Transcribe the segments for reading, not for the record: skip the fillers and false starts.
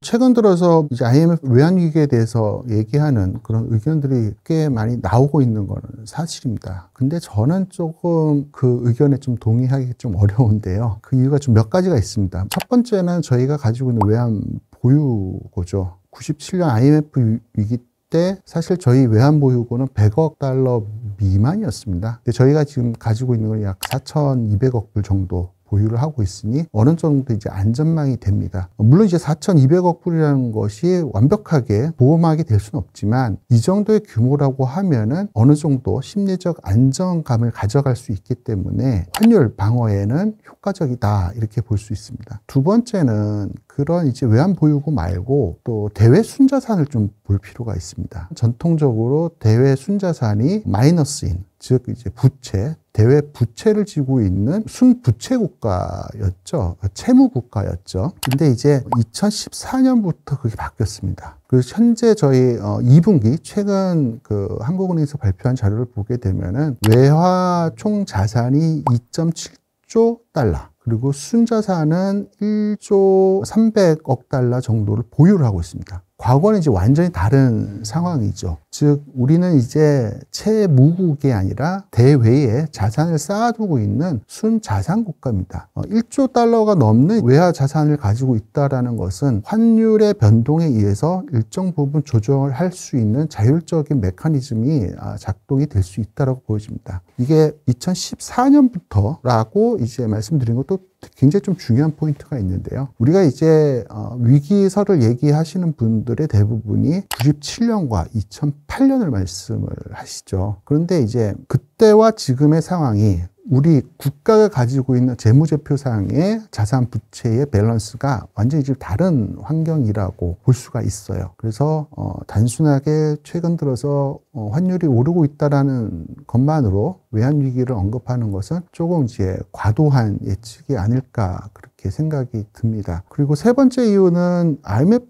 최근 들어서 이제 IMF 외환위기에 대해서 얘기하는 그런 의견들이 꽤 많이 나오고 있는 거는 사실입니다. 근데 저는 조금 그 의견에 좀 동의하기 좀 어려운데요. 그 이유가 좀 몇 가지가 있습니다. 첫 번째는 저희가 가지고 있는 외환 보유고죠. 97년 IMF 위기 때 사실 저희 외환 보유고는 100억 달러 미만이었습니다. 근데 저희가 지금 가지고 있는 건 약 4,200억 불 정도 보유를 하고 있으니 어느 정도 이제 안전망이 됩니다. 물론 이제 4,200억 불이라는 것이 완벽하게 보호막이 될 수는 없지만 이 정도의 규모라고 하면은 어느 정도 심리적 안정감을 가져갈 수 있기 때문에 환율 방어에는 효과적이다 이렇게 볼 수 있습니다. 두 번째는 그런 이제 외환 보유고 말고 또 대외 순자산을 좀 볼 필요가 있습니다. 전통적으로 대외 순자산이 마이너스인 즉 이제 부채, 대외 부채를 지고 있는 순부채 국가였죠. 채무 국가였죠. 근데 이제 2014년부터 그게 바뀌었습니다. 그래서 현재 저희 2분기 최근 그 한국은행에서 발표한 자료를 보게 되면은 외화 총 자산이 2.7조 달러. 그리고 순자산은 1조 300억 달러 정도를 보유를 하고 있습니다. 과거는 이제 완전히 다른 상황이죠. 즉 우리는 이제 채무국이 아니라 대외에 자산을 쌓아두고 있는 순자산 국가입니다. 1조 달러가 넘는 외화 자산을 가지고 있다는 것은 환율의 변동에 의해서 일정 부분 조정을 할 수 있는 자율적인 메커니즘이 작동이 될 수 있다고 보여집니다. 이게 2014년부터라고 이제 말씀드린 것도 굉장히 좀 중요한 포인트가 있는데요. 우리가 이제 위기설을 얘기하시는 분들의 대부분이 97년과 2008년을 말씀을 하시죠. 그런데 이제 그때와 지금의 상황이 우리 국가가 가지고 있는 재무제표상의 자산 부채의 밸런스가 완전히 지금 다른 환경이라고 볼 수가 있어요. 그래서 단순하게 최근 들어서 환율이 오르고 있다라는 것만으로 외환위기를 언급하는 것은 조금 이제 과도한 예측이 아닐까 그렇게 생각이 듭니다. 그리고 세 번째 이유는 IMF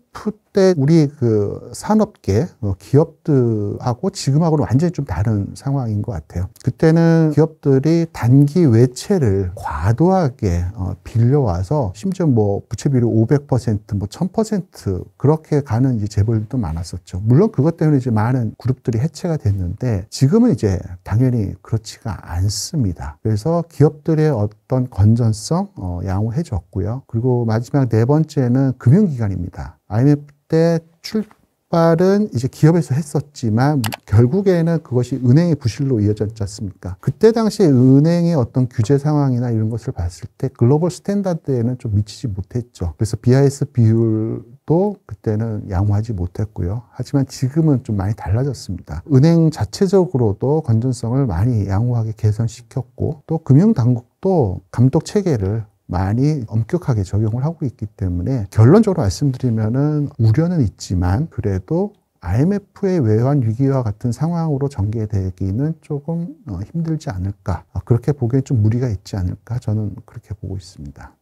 때 우리 그 산업계 기업들하고 지금하고는 완전히 좀 다른 상황인 것 같아요. 그때는 기업들이 단기 외채를 과도하게 빌려와서 심지어 뭐 부채 비율 500%, 뭐 1000% 그렇게 가는 이제 재벌도 많았었죠. 물론 그것 때문에 이제 많은 그룹들이 해체가 됐는데 지금은 이제 당연히 그렇지가 않습니다. 그래서 기업들의 어떤 건전성 양호해졌고요. 그리고 마지막 네 번째는 금융기관입니다. IMF 때 출발은 이제 기업에서 했었지만 결국에는 그것이 은행의 부실로 이어졌지 않습니까? 그때 당시에 은행의 어떤 규제 상황이나 이런 것을 봤을 때 글로벌 스탠다드에는 좀 미치지 못했죠. 그래서 BIS 비율도 그때는 양호하지 못했고요. 하지만 지금은 좀 많이 달라졌습니다. 은행 자체적으로도 건전성을 많이 양호하게 개선시켰고 또 금융당국도 감독 체계를 많이 엄격하게 적용을 하고 있기 때문에 결론적으로 말씀드리면은 우려는 있지만 그래도 IMF의 외환 위기와 같은 상황으로 전개되기는 조금 힘들지 않을까. 그렇게 보기엔 좀 무리가 있지 않을까. 저는 그렇게 보고 있습니다.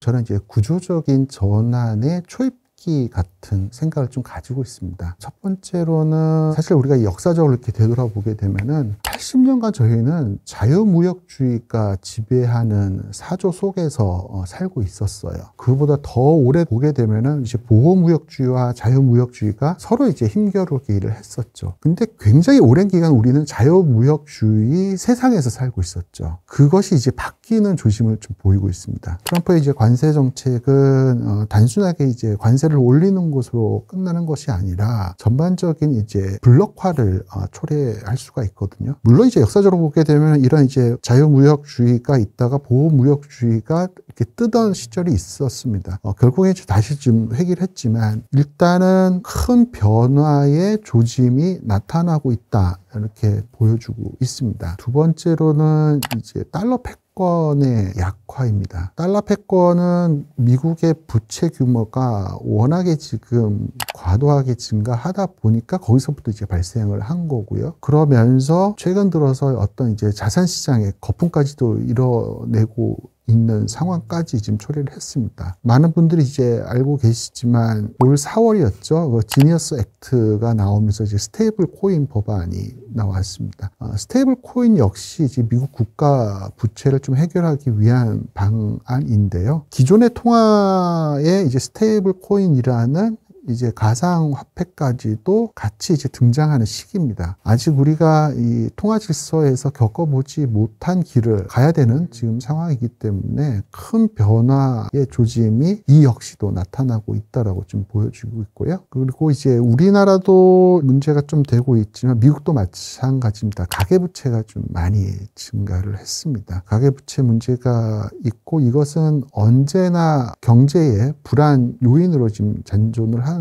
저는 이제 구조적인 전환의 초입기 같은 생각을 좀 가지고 있습니다. 첫 번째로는 사실 우리가 역사적으로 이렇게 되돌아보게 되면은 80년간 저희는 자유무역주의가 지배하는 사조 속에서 살고 있었어요. 그보다 더 오래 보게 되면은 이제 보호무역주의와 자유무역주의가 서로 이제 힘겨루게 일을 했었죠. 근데 굉장히 오랜 기간 우리는 자유무역주의 세상에서 살고 있었죠. 그것이 이제 바뀌는 조짐을 좀 보이고 있습니다. 트럼프의 이제 관세 정책은 단순하게 이제 관세를 올리는 것으로 끝나는 것이 아니라 전반적인 이제 블록화를 초래할 수가 있거든요. 물론 이제 역사적으로 보게 되면 이런 이제 자유무역주의가 있다가 보호무역주의가 이렇게 뜨던 시절이 있었습니다. 결국에 다시 좀 회귀를 했지만 일단은 큰 변화의 조짐이 나타나고 있다. 이렇게 보여주고 있습니다. 두 번째로는 이제 달러 패권의 약화입니다. 달러 패권은 미국의 부채 규모가 워낙에 지금 과도하게 증가하다 보니까 거기서부터 이제 발생을 한 거고요. 그러면서 최근 들어서 어떤 이제 자산 시장의 거품까지도 이뤄내고 있는 상황까지 지금 초래를 했습니다. 많은 분들이 이제 알고 계시지만 올 4월이었죠. 지니어스 액트가 나오면서 이제 스테이블 코인 법안이 나왔습니다. 스테이블 코인 역시 이제 미국 국가 부채를 좀 해결하기 위한 방안인데요. 기존의 통화에 이제 스테이블 코인이라는 이제 가상화폐까지도 같이 이제 등장하는 시기입니다. 아직 우리가 이 통화 질서에서 겪어보지 못한 길을 가야 되는 지금 상황이기 때문에 큰 변화의 조짐이 이 역시도 나타나고 있다라고 좀 보여지고 있고요. 그리고 이제 우리나라도 문제가 좀 되고 있지만 미국도 마찬가지입니다. 가계부채가 좀 많이 증가를 했습니다. 가계부채 문제가 있고 이것은 언제나 경제의 불안 요인으로 지금 잔존을 하는데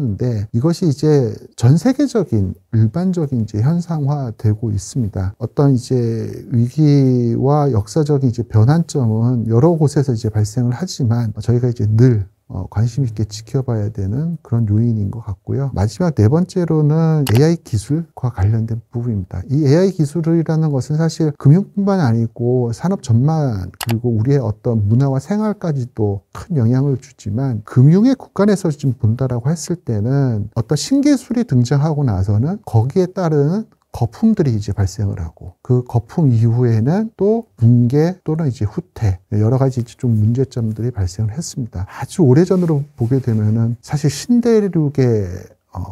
이것이 이제 전 세계적인 일반적인 이제 현상화되고 있습니다. 어떤 이제 위기와 역사적인 이제 변환점은 여러 곳에서 이제 발생을 하지만 저희가 이제 늘 관심 있게 지켜봐야 되는 그런 요인인 것 같고요. 마지막 네 번째로는 AI 기술과 관련된 부분입니다. 이 AI 기술이라는 것은 사실 금융뿐만 아니고 산업 전반 그리고 우리의 어떤 문화와 생활까지도 큰 영향을 주지만 금융의 국간에서 좀 본다라고 했을 때는 어떤 신기술이 등장하고 나서는 거기에 따른 거품들이 이제 발생을 하고 그 거품 이후에는 또 붕괴 또는 이제 후퇴 여러 가지 이제 좀 문제점들이 발생을 했습니다. 아주 오래전으로 보게 되면은 사실 신대륙의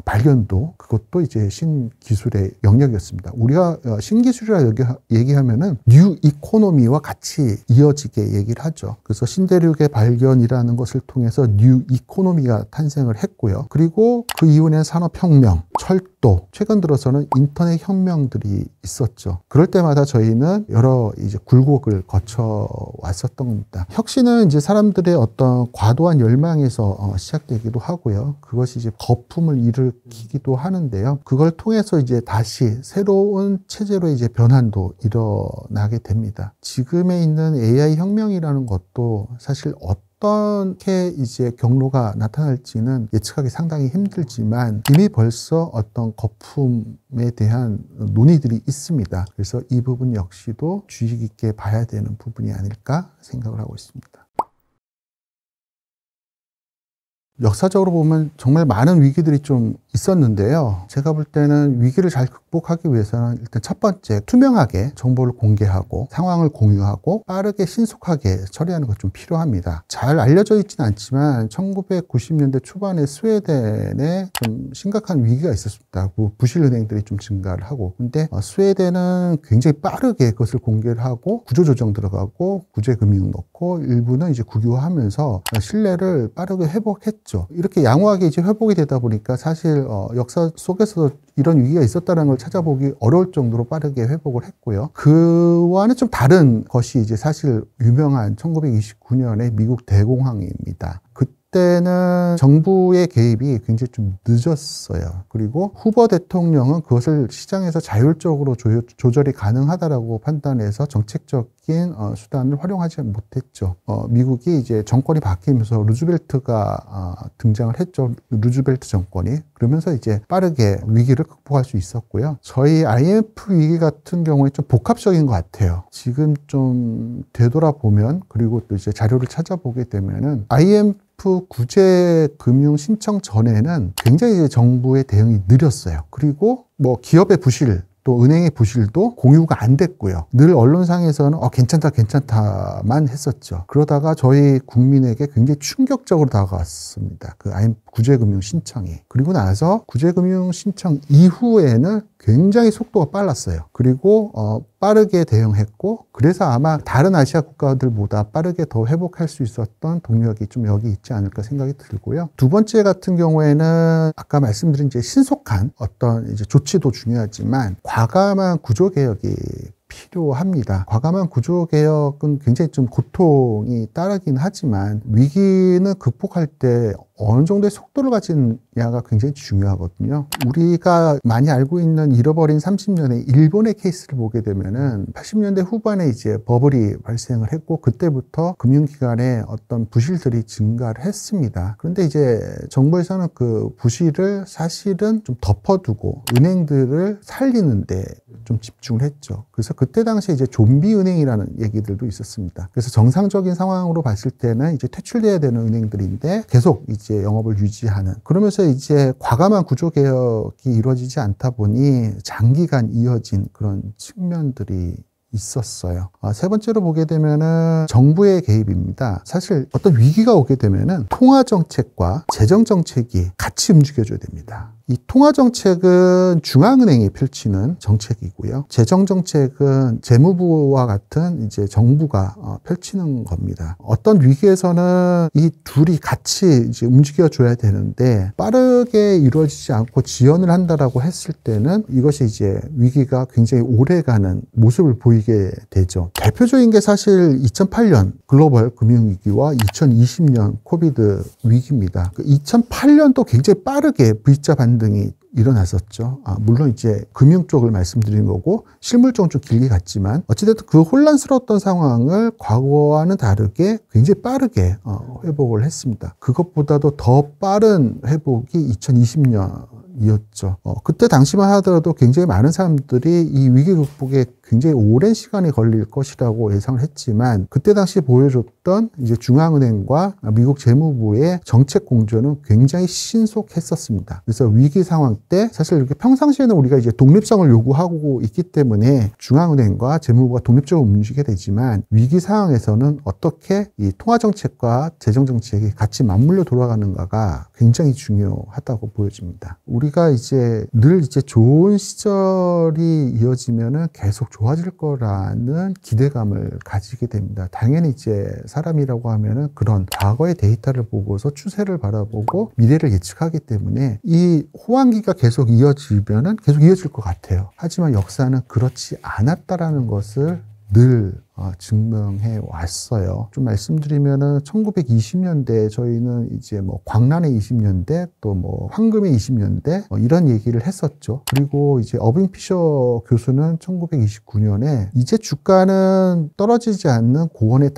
발견도 그것도 이제 신기술의 영역이었습니다. 우리가 신기술이라 얘기하면은 뉴 이코노미와 같이 이어지게 얘기를 하죠. 그래서 신대륙의 발견이라는 것을 통해서 뉴 이코노미가 탄생을 했고요. 그리고 그 이후에는 산업혁명, 철도, 최근 들어서는 인터넷 혁명들이 있었죠. 그럴 때마다 저희는 여러 이제 굴곡을 거쳐 왔었던 겁니다. 혁신은 이제 사람들의 어떤 과도한 열망에서 시작되기도 하고요. 그것이 이제 거품을 일으키기도 하는데요. 그걸 통해서 이제 다시 새로운 체제로 이제 변환도 일어나게 됩니다. 지금에 있는 AI 혁명이라는 것도 사실 어떻게 이제 경로가 나타날지는 예측하기 상당히 힘들지만 이미 벌써 어떤 거품에 대한 논의들이 있습니다. 그래서 이 부분 역시도 주의 깊게 봐야 되는 부분이 아닐까 생각을 하고 있습니다. 역사적으로 보면 정말 많은 위기들이 좀 있었는데요. 제가 볼 때는 위기를 잘 극복하기 위해서는 일단 첫 번째, 투명하게 정보를 공개하고 상황을 공유하고 빠르게 신속하게 처리하는 것 좀 필요합니다. 잘 알려져 있지는 않지만 1990년대 초반에 스웨덴에 좀 심각한 위기가 있었습니다. 부실은행들이 좀 증가를 하고 근데 스웨덴은 굉장히 빠르게 그것을 공개를 하고 구조조정 들어가고 구제금융 넣고 일부는 이제 국유화하면서 신뢰를 빠르게 회복했죠. 이렇게 양호하게 이제 회복이 되다 보니까 사실 역사 속에서도 이런 위기가 있었다는 걸 찾아보기 어려울 정도로 빠르게 회복을 했고요. 그와는 좀 다른 것이 이제 사실 유명한 1929년의 미국 대공황입니다. 그때는 정부의 개입이 굉장히 좀 늦었어요. 그리고 후보 대통령은 그것을 시장에서 자율적으로 조절이 가능하다라고 판단해서 정책적인 수단을 활용하지 못했죠. 미국이 이제 정권이 바뀌면서 루즈벨트가 등장을 했죠. 루즈벨트 정권이. 그러면서 이제 빠르게 위기를 극복할 수 있었고요. 저희 IMF 위기 같은 경우에 좀 복합적인 것 같아요. 지금 좀 되돌아보면 그리고 또 이제 자료를 찾아보게 되면은 IMF 구제 금융 신청 전에는 굉장히 이제 정부의 대응이 느렸어요. 그리고 뭐 기업의 부실 또 은행의 부실도 공유가 안 됐고요. 늘 언론상에서는 괜찮다만 했었죠. 그러다가 저희 국민에게 굉장히 충격적으로 다가왔습니다. 그 IMF 구제금융 신청이. 그리고 나서 구제금융 신청 이후에는 굉장히 속도가 빨랐어요. 그리고 빠르게 대응했고 그래서 아마 다른 아시아 국가들보다 빠르게 더 회복할 수 있었던 동력이 좀 여기 있지 않을까 생각이 들고요. 두 번째 같은 경우에는 아까 말씀드린 이제 신속한 어떤 이제 조치도 중요하지만 과감한 구조개혁이 필요합니다. 과감한 구조개혁은 굉장히 좀 고통이 따르긴 하지만 위기는 극복할 때 어느 정도의 속도를 가지느냐가 굉장히 중요하거든요. 우리가 많이 알고 있는 잃어버린 30년의 일본의 케이스를 보게 되면은 80년대 후반에 이제 버블이 발생을 했고 그때부터 금융기관의 어떤 부실들이 증가를 했습니다. 그런데 이제 정부에서는 그 부실을 사실은 좀 덮어두고 은행들을 살리는데 좀 집중을 했죠. 그래서 그때 당시에 이제 좀비 은행이라는 얘기들도 있었습니다. 그래서 정상적인 상황으로 봤을 때는 이제 퇴출돼야 되는 은행들인데 계속 이제 영업을 유지하는, 그러면서 이제 과감한 구조 개혁이 이루어지지 않다 보니 장기간 이어진 그런 측면들이 있었어요. 세 번째로 보게 되면은 정부의 개입입니다. 사실 어떤 위기가 오게 되면은 통화 정책과 재정 정책이 같이 움직여줘야 됩니다. 이 통화 정책은 중앙은행이 펼치는 정책이고요. 재정 정책은 재무부와 같은 이제 정부가 펼치는 겁니다. 어떤 위기에서는 이 둘이 같이 이제 움직여줘야 되는데 빠르게 이루어지지 않고 지연을 한다라고 했을 때는 이것이 이제 위기가 굉장히 오래가는 모습을 보이게 되죠. 대표적인 게 사실 2008년 글로벌 금융위기와 2020년 코비드 위기입니다. 2008년도 굉장히 빠르게 V자 반등이 일어났었죠. 물론 이제 금융 쪽을 말씀드린 거고 실물 쪽은 좀 길게 갔지만 어찌됐든 그 혼란스러웠던 상황을 과거와는 다르게 굉장히 빠르게 회복을 했습니다. 그것보다도 더 빠른 회복이 2020년이었죠. 그때 당시만 하더라도 굉장히 많은 사람들이 이 위기 극복에 굉장히 오랜 시간이 걸릴 것이라고 예상을 했지만 그때 당시 보여줬던 이제 중앙은행과 미국 재무부의 정책 공조는 굉장히 신속했었습니다. 그래서 위기 상황 때 사실 이렇게 평상시에는 우리가 이제 독립성을 요구하고 있기 때문에 중앙은행과 재무부가 독립적으로 움직이게 되지만 위기 상황에서는 어떻게 이 통화 정책과 재정 정책이 같이 맞물려 돌아가는가가 굉장히 중요하다고 보여집니다. 우리가 이제 늘 이제 좋은 시절이 이어지면은 계속 좋아질 거라는 기대감을 가지게 됩니다. 당연히 이제 사람이라고 하면은 그런 과거의 데이터를 보고서 추세를 바라보고 미래를 예측하기 때문에 이 호황기가 계속 이어지면은 계속 이어질 것 같아요. 하지만 역사는 그렇지 않았다라는 것을 늘 증명해 왔어요. 좀 말씀드리면은 1920년대 저희는 이제 뭐 광란의 20년대 또 뭐 황금의 20년대 이런 얘기를 했었죠. 그리고 이제 어빙 피셔 교수는 1929년에 이제 주가는 떨어지지 않는 고원에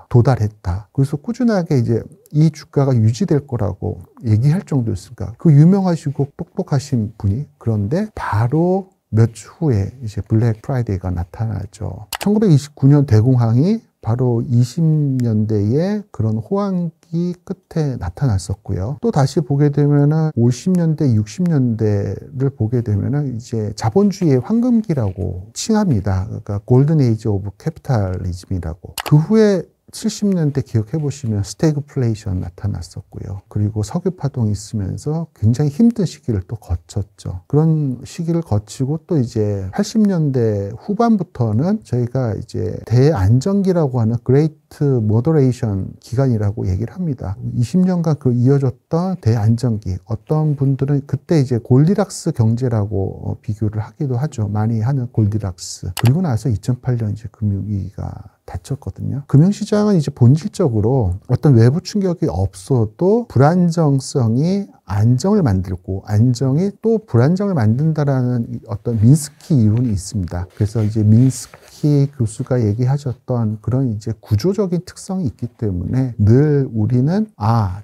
도달했다. 그래서 꾸준하게 이제 이 주가가 유지될 거라고 얘기할 정도였으니까 그 유명하시고 똑똑하신 분이 그런데 바로 몇 주 후에 이제 블랙 프라이데이가 나타나죠. 1929년 대공황이 바로 20년대의 그런 호황기 끝에 나타났었고요. 또 다시 보게 되면은 50년대, 60년대를 보게 되면은 이제 자본주의의 황금기라고 칭합니다. 그러니까 골든 에이지 오브 캐피탈리즘이라고. 그 후에 70년대 기억해 보시면 스태그플레이션 나타났었고요. 그리고 석유 파동이 있으면서 굉장히 힘든 시기를 또 거쳤죠. 그런 시기를 거치고 또 이제 80년대 후반부터는 저희가 이제 대안정기라고 하는 그레이트 모더레이션 기간이라고 얘기를 합니다. 20년간 그 이어졌던 대안정기. 어떤 분들은 그때 이제 골디락스 경제라고 비교를 하기도 하죠. 많이 하는 골디락스. 그리고 나서 2008년 이제 금융위기가 닫혔거든요. 금융시장은 이제 본질적으로 어떤 외부 충격이 없어도 불안정성이 안정을 만들고 안정이 또 불안정을 만든다라는 어떤 민스키 이론이 있습니다. 그래서 이제 민스키 교수가 얘기하셨던 그런 이제 구조적인 특성이 있기 때문에 늘 우리는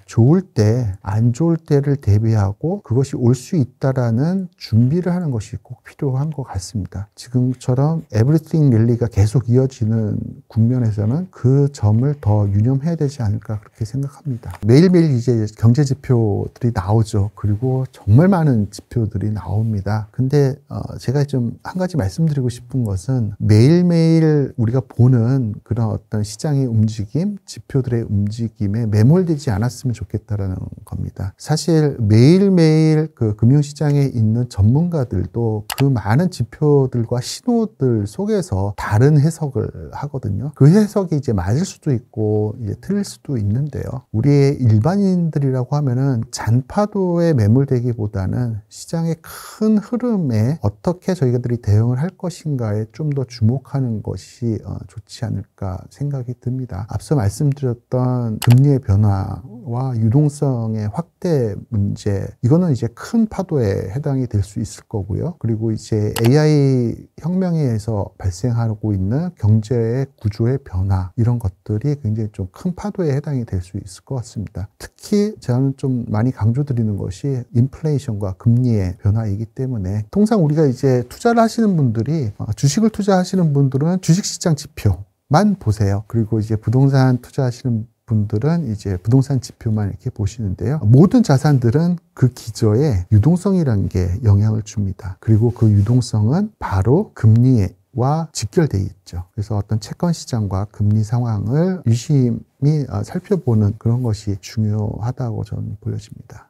좋을 때, 안 좋을 때를 대비하고 그것이 올 수 있다라는 준비를 하는 것이 꼭 필요한 것 같습니다. 지금처럼 에브리띵 랠리가 계속 이어지는 국면에서는 그 점을 더 유념해야 되지 않을까 그렇게 생각합니다. 매일매일 이제 경제 지표들이 나오죠. 그리고 정말 많은 지표들이 나옵니다. 근데 제가 좀 한 가지 말씀드리고 싶은 것은 매일매일 우리가 보는 그런 어떤 시장의 움직임, 지표들의 움직임에 매몰되지 않았으면 좋겠다라는 겁니다. 사실 매일매일 그 금융시장에 있는 전문가들도 그 많은 지표들과 신호들 속에서 다른 해석을 하거든요. 그 해석이 이제 맞을 수도 있고 이제 틀릴 수도 있는데요. 우리의 일반인들이라고 하면은 잔파 파도에 매몰되기보다는 시장의 큰 흐름에 어떻게 저희들이 대응을 할 것인가에 좀 더 주목하는 것이 좋지 않을까 생각이 듭니다. 앞서 말씀드렸던 금리의 변화와 유동성의 확대 문제, 이거는 이제 큰 파도에 해당이 될 수 있을 거고요. 그리고 이제 AI 혁명에 의해서 발생하고 있는 경제의 구조의 변화, 이런 것들이 굉장히 좀 큰 파도에 해당이 될 수 있을 것 같습니다. 특히 저는 좀 많이 강조드리는 것이 인플레이션과 금리의 변화이기 때문에, 통상 우리가 이제 투자를 하시는 분들이, 주식을 투자하시는 분들은 주식시장 지표만 보세요. 그리고 이제 부동산 투자하시는 분들은 이제 부동산 지표만 이렇게 보시는데요. 모든 자산들은 그 기저에 유동성이라는 게 영향을 줍니다. 그리고 그 유동성은 바로 금리와 직결되어 있죠. 그래서 어떤 채권 시장과 금리 상황을 유심히 살펴보는 그런 것이 중요하다고 저는 보여집니다.